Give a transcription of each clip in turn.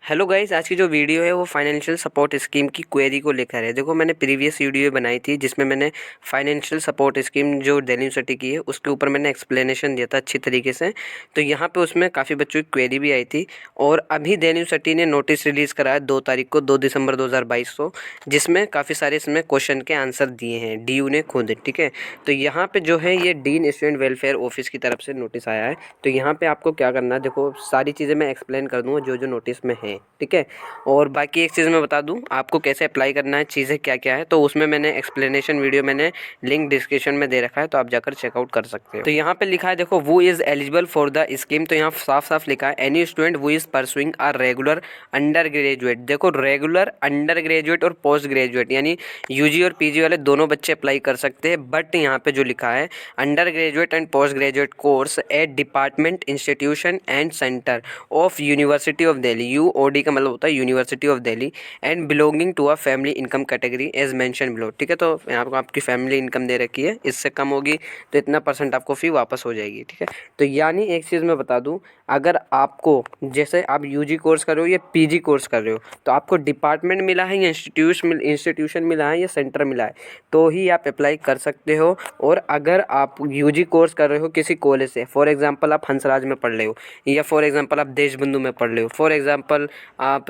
Hello guys, आज की जो वीडियो है वो फाइनेंशियल सपोर्ट स्कीम की क्वेरी को लेकर है। देखो, मैंने प्रीवियस वीडियो बनाई थी जिसमें मैंने फाइनेंशियल सपोर्ट स्कीम जो दिल्ली यूनिवर्सिटी की है उसके ऊपर मैंने एक्सप्लेनेशन दिया था अच्छी तरीके से। तो यहाँ पे उसमें काफ़ी बच्चों की क्वेरी भी आई थी और अभी दिल्ली यूनिवर्सिटी ने नोटिस रिलीज़ कराया 2 तारीख को, 2 दिसंबर 2022 को, जिसमें काफ़ी सारे इसमें क्वेश्चन के आंसर दिए हैं DU ने खुद। ठीक है, तो यहाँ पर जो है ये डीन स्टूडेंट वेलफेयर ऑफिस की तरफ से नोटिस आया है। तो यहाँ पर आपको क्या करना है, देखो सारी चीज़ें मैं एक्सप्लेन कर दूँगा जो जो नोटिस में है। ठीक है, और बाकी एक चीज़ मैं बता दूं आपको कैसे अप्लाई करना है, चीज़ें क्या क्या है। तो उसमें मैंने एक्सप्लेनेशन वीडियो मैंने लिंक डिस्क्रिप्शन में दे रखा है, तो आप जाकर चेकआउट कर सकते हो। तो यहाँ पे लिखा है, देखो, who is eligible for the scheme. तो यहाँ साफ साफ लिखा है any student who is pursuing a regular undergraduate. देखो, रेगुलर अंडर ग्रेजुएट और पोस्ट ग्रेजुएट यानी UG और PG वाले दोनों बच्चे अप्लाई कर सकते हैं। बट यहाँ पे जो लिखा है undergraduate and postgraduate course at department institution and centre of university of Delhi. UOD का मतलब होता है university of Delhi and belonging to a family income category as mention below. ठीक है, तो यहाँ पर आपकी फैमिली इनकम दे रखी है, इससे कम होगी तो इतना % आपको फ़ी वापस हो जाएगी। ठीक है, तो यानी एक चीज़ मैं बता दूँ, अगर आपको जैसे आप UG कोर्स कर रहे हो या PG कोर्स कर रहे हो तो आपको डिपार्टमेंट मिला है या इंस्टीट्यूशन मिला है या सेंटर मिला है तो ही आप अप्लाई कर सकते हो। और अगर आप UG कोर्स कर रहे हो किसी कॉलेज से, फॉर एग्जांपल आप हंसराज में पढ़ रहे हो या फॉर एग्जांपल आप देशबंधु में पढ़ रहे हो, फॉर एग्जांपल आप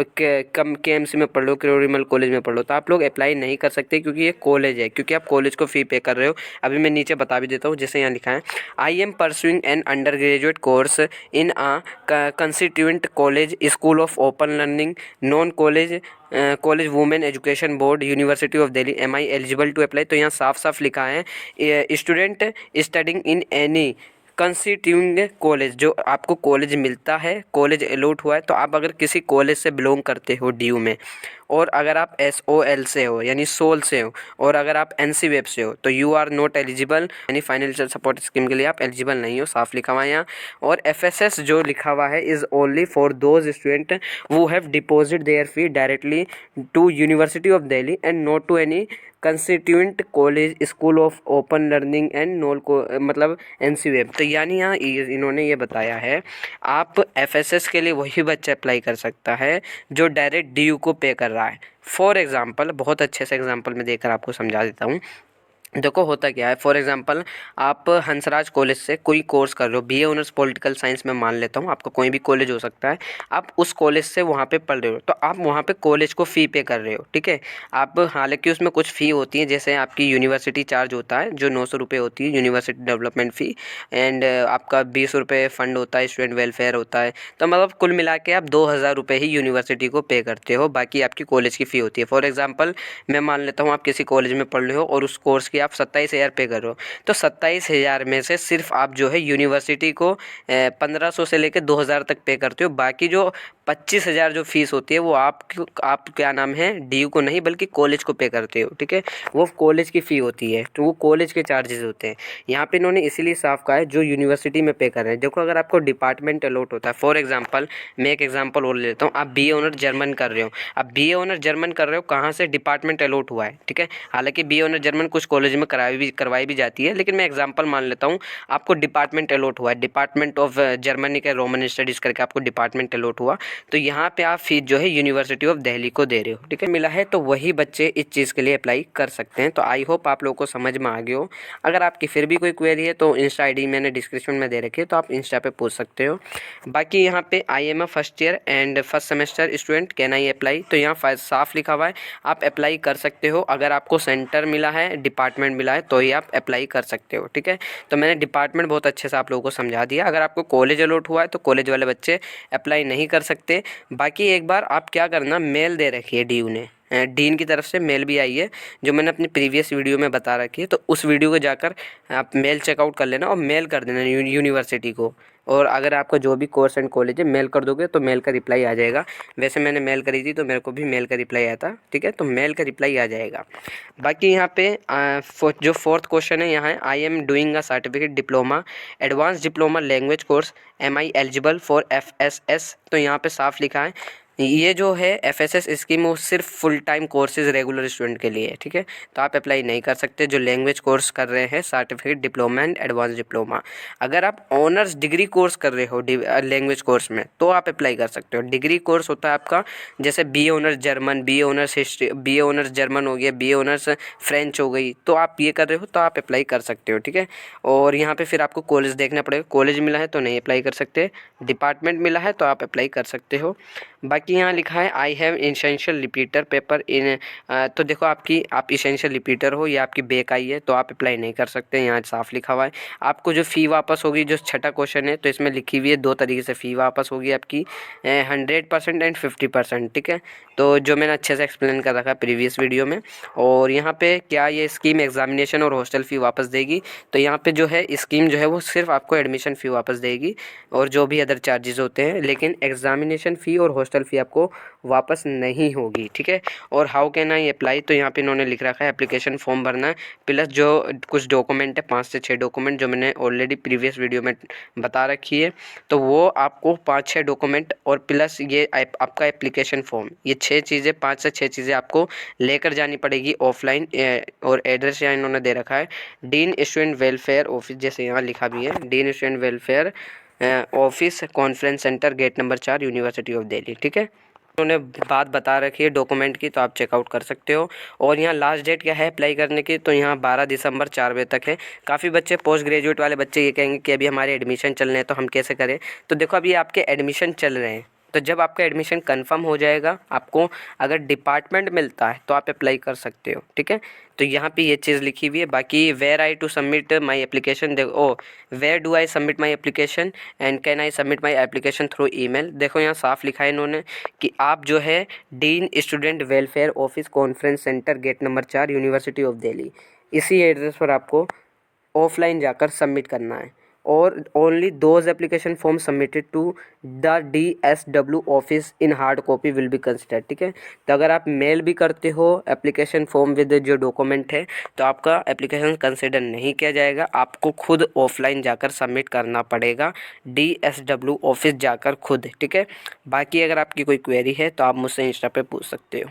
KMC में पढ़ लो, क्रोरीमल कॉलेज में पढ़ लो, तो आप लोग अप्लाई नहीं कर सकते क्योंकि ये कॉलेज है, क्योंकि आप कॉलेज को फ़ी पे कर रहे हो। अभी मैं नीचे बता भी देता हूँ, जैसे यहाँ लिखा है I am pursuing an undergraduate course in a constituent college school of open learning non college women education board university of Delhi, am I eligible to apply. तो यहाँ साफ साफ लिखा है student studying in any constituting college, जो आपको college मिलता है, कॉलेज अलॉट हुआ है, तो आप अगर किसी कॉलेज से बिलोंग करते हो DU में, और अगर आप SOL से हो यानी सोल से हो, और अगर आप NC वेब से हो तो यू आर नॉट एलिजिबल, यानी फाइनेंशियल सपोर्ट स्कीम के लिए आप एलिजिबल नहीं हो, साफ लिखा हुआ है यहाँ। और FSS जो लिखा हुआ है is only for those student who have deposit their fee directly to university of Delhi and not to any constituent college school of open learning and non को मतलब NC वेब। तो यानी यहाँ इन्होंने ये बताया है आप FSS के लिए वही बच्चा अप्लाई कर सकता है जो डायरेक्ट DU को पे कर रहा है। फॉर एग्जांपल, बहुत अच्छे से एग्जांपल में देकर आपको समझा देता हूँ। देखो होता क्या है, फॉर एग्जांपल आप हंसराज कॉलेज से कोई कोर्स कर रहे हो, BA ऑनर्स पॉलिटिकल साइंस में मान लेता हूँ, आपका कोई भी कॉलेज हो सकता है, आप उस कॉलेज से वहाँ पे पढ़ रहे हो तो आप वहाँ पे कॉलेज को फ़ी पे कर रहे हो। ठीक है, आप हालांकि उसमें कुछ फ़ी होती है, जैसे आपकी यूनिवर्सिटी चार्ज होता है जो 900 रुपये होती है यूनिवर्सिटी डेवलपमेंट फ़ी, एंड आपका 20 रुपये फ़ंड होता है, स्टूडेंट वेलफेयर होता है। तो मतलब कुल मिला के आप 2000 रुपये ही यूनिवर्सिटी को पे करते हो, बाकी आपकी कॉलेज की फ़ी होती है। फॉर एग्जाम्पल मैं मान लेता हूँ आप किसी कॉलेज में पढ़ रहे हो और उस कोर्स की आप 27,000 पे कर रहे हो, तो 27,000 में से सिर्फ आप जो है यूनिवर्सिटी को 1500 से लेकर 2000 तक पे करते हो। बाकी जो 25,000 जो फीस होती है वो आप क्या नाम है DU को नहीं बल्कि कॉलेज को पे करते हो। ठीक है, वो कॉलेज की फ़ी होती है, तो वो कॉलेज के चार्जेस होते हैं। यहाँ पे इन्होंने इसीलिए साफ कहा है जो यूनिवर्सिटी में पे कर रहे हैं। देखो, अगर आपको डिपार्टमेंट अलॉट होता है, फॉर एग्जाम्पल मैं एक एग्जाम्पल और ले लेता हूँ, आप BA ऑनर जर्मन कर रहे हो, आप BA ऑनर जर्मन कर रहे हो, कहाँ से, डिपार्टमेंट अलॉट हुआ है। ठीक है, हालांकि BA ऑनर जर्मन कुछ कॉलेज में करवाई भी जाती है, लेकिन मैं एग्जांपल मान लेता हूँ आपको डिपार्टमेंट अलॉट हुआ है, डिपार्टमेंट ऑफ जर्मनी के रोमन स्टडीज़ करके आपको डिपार्टमेंट अलॉट हुआ, तो यहाँ पे आप फीस जो है यूनिवर्सिटी ऑफ दिल्ली को दे रहे हो। ठीक है, मिला है तो वही बच्चे इस चीज़ के लिए अप्लाई कर सकते हैं। तो आई होप आप लोगों को समझ में आ गया हो। अगर आपकी फिर भी कोई क्वेरी है तो इंस्टा ID मैंने डिस्क्रिप्शन में दे रखी है, तो आप इंस्टा पे पूछ सकते हो। बाकी यहाँ पे I am a first year and first semester student can I apply, तो यहाँ साफ लिखा हुआ है आप अप्लाई कर सकते हो। अगर आपको सेंटर मिला है, डिपार्टमेंट मिला है तो ही आप अप्लाई कर सकते हो। ठीक है, तो मैंने डिपार्टमेंट बहुत अच्छे से आप लोगों को समझा दिया। अगर आपको कॉलेज अलॉट हुआ है तो कॉलेज वाले बच्चे अप्लाई नहीं कर सकते। बाकी एक बार आप क्या करना, मेल दे रखी है DU ने, डीन की तरफ से मेल भी आई है जो मैंने अपनी प्रीवियस वीडियो में बता रखी है, तो उस वीडियो को जाकर आप मेल चेकआउट कर लेना और मेल कर देना यूनिवर्सिटी को। और अगर आपका जो भी कोर्स एंड कॉलेज है मेल कर दोगे तो मेल का रिप्लाई आ जाएगा। वैसे मैंने मेल करी थी तो मेरे को भी मेल का रिप्लाई आया था। ठीक है, तो मेल का रिप्लाई आ जाएगा। बाकी यहाँ पे जो फोर्थ क्वेश्चन है, यहाँ है I am doing a certificate diploma advance diploma language course, am I eligible for FSS। तो यहाँ पे साफ लिखा है ये जो है एफएसएस स्कीम वो सिर्फ full time courses regular student के लिए है, ठीक है। तो आप अप्लाई नहीं कर सकते जो लैंग्वेज कोर्स कर रहे हैं, certificate, diploma and advance diploma. अगर आप ऑनर्स डिग्री कोर्स कर रहे हो लैंग्वेज कोर्स में तो आप अप्लाई कर सकते हो। डिग्री कोर्स होता है आपका जैसे BA honours German, BA honours history, BA honours German हो गया, बीए ऑनर्स फ्रेंच हो गई, तो आप ये कर रहे हो तो आप अप्लाई कर सकते हो, ठीक है। और यहाँ पे फिर आपको कॉलेज देखना पड़ेगा, कॉलेज मिला है तो नहीं अप्लाई कर सकते, डिपार्टमेंट मिला है तो आप अप्लाई कर सकते हो। बाकी यहाँ लिखा है I have essential repeater paper in, तो देखो आप इसेंशियल रिपीटर हो, ये आपकी बैक आई है तो आप अप्लाई नहीं कर सकते, यहाँ साफ लिखा हुआ है। आपको जो फ़ी वापस होगी, जो छठा क्वेश्चन है तो इसमें लिखी हुई है 2 तरीके से फ़ी वापस होगी आपकी, 100% एंड 50%, ठीक है। तो जो मैंने अच्छे से एक्सप्लेन कर रखा है प्रीवियस वीडियो में। और यहाँ पे क्या ये स्कीम एग्जामिनेशन और हॉस्टल फ़ी वापस देगी, तो यहाँ पे जो है स्कीम जो है वो सिर्फ आपको एडमिशन फ़ी वापस देगी और जो भी अदर चार्जेस होते हैं, लेकिन एग्जामिनेशन फ़ी और हॉस्टल फ़ी आपको वापस नहीं होगी, ठीक है। और हाउ कैन आई अप्लाई, तो यहाँ पे इन्होंने लिख रखा है एप्लीकेशन फॉर्म भरना है प्लस जो कुछ डॉक्यूमेंट है 5 से 6 डॉक्यूमेंट जो मैंने ऑलरेडी प्रीवियस वीडियो में बता रखी है, तो वो आपको 5-6 डॉक्यूमेंट और प्लस ये आपका एप्लीकेशन फॉर्म, ये 6 चीज़ें 5 से 6 चीज़ें आपको लेकर जानी पड़ेगी ऑफलाइन। और एड्रेस यहाँ इन्होंने दे रखा है डीन स्टूडेंट वेलफेयर ऑफिस, जैसे यहाँ लिखा भी है dean student welfare office, conference centre, gate number 4, university of Delhi, ठीक है। उन्होंने बात बता रखी है डॉक्यूमेंट की, तो आप चेकआउट कर सकते हो। और यहाँ लास्ट डेट क्या है अप्लाई करने की, तो यहाँ 12 दिसंबर 4 बजे तक है। काफ़ी बच्चे पोस्ट ग्रेजुएट वाले बच्चे ये कहेंगे कि अभी हमारे एडमिशन चल रहे हैं तो हम कैसे करें, तो देखो अभी आपके एडमिशन चल रहे हैं, तो जब आपका एडमिशन कंफर्म हो जाएगा, आपको अगर डिपार्टमेंट मिलता है तो आप अप्लाई कर सकते हो, ठीक है। तो यहाँ पे ये चीज़ लिखी हुई है। बाकी where I to submit my application, देखो where do I submit my application and can I submit my application through email, देखो यहाँ साफ लिखा है इन्होंने कि आप जो है dean student welfare office, conference centre, gate number 4, university of Delhi, इसी एड्रेस पर आपको ऑफलाइन जाकर सबमिट करना है। और only those application form submitted to the DSW office in hard copy will be considered, ठीक है। तो अगर आप मेल भी करते हो एप्लीकेशन फॉर्म विद जो डॉक्यूमेंट है तो आपका एप्लीकेशन कंसिडर नहीं किया जाएगा, आपको खुद ऑफलाइन जाकर सबमिट करना पड़ेगा DSW ऑफिस जाकर खुद, ठीक है। बाकी अगर आपकी कोई क्वेरी है तो आप मुझसे इंस्टा पे पूछ सकते हो।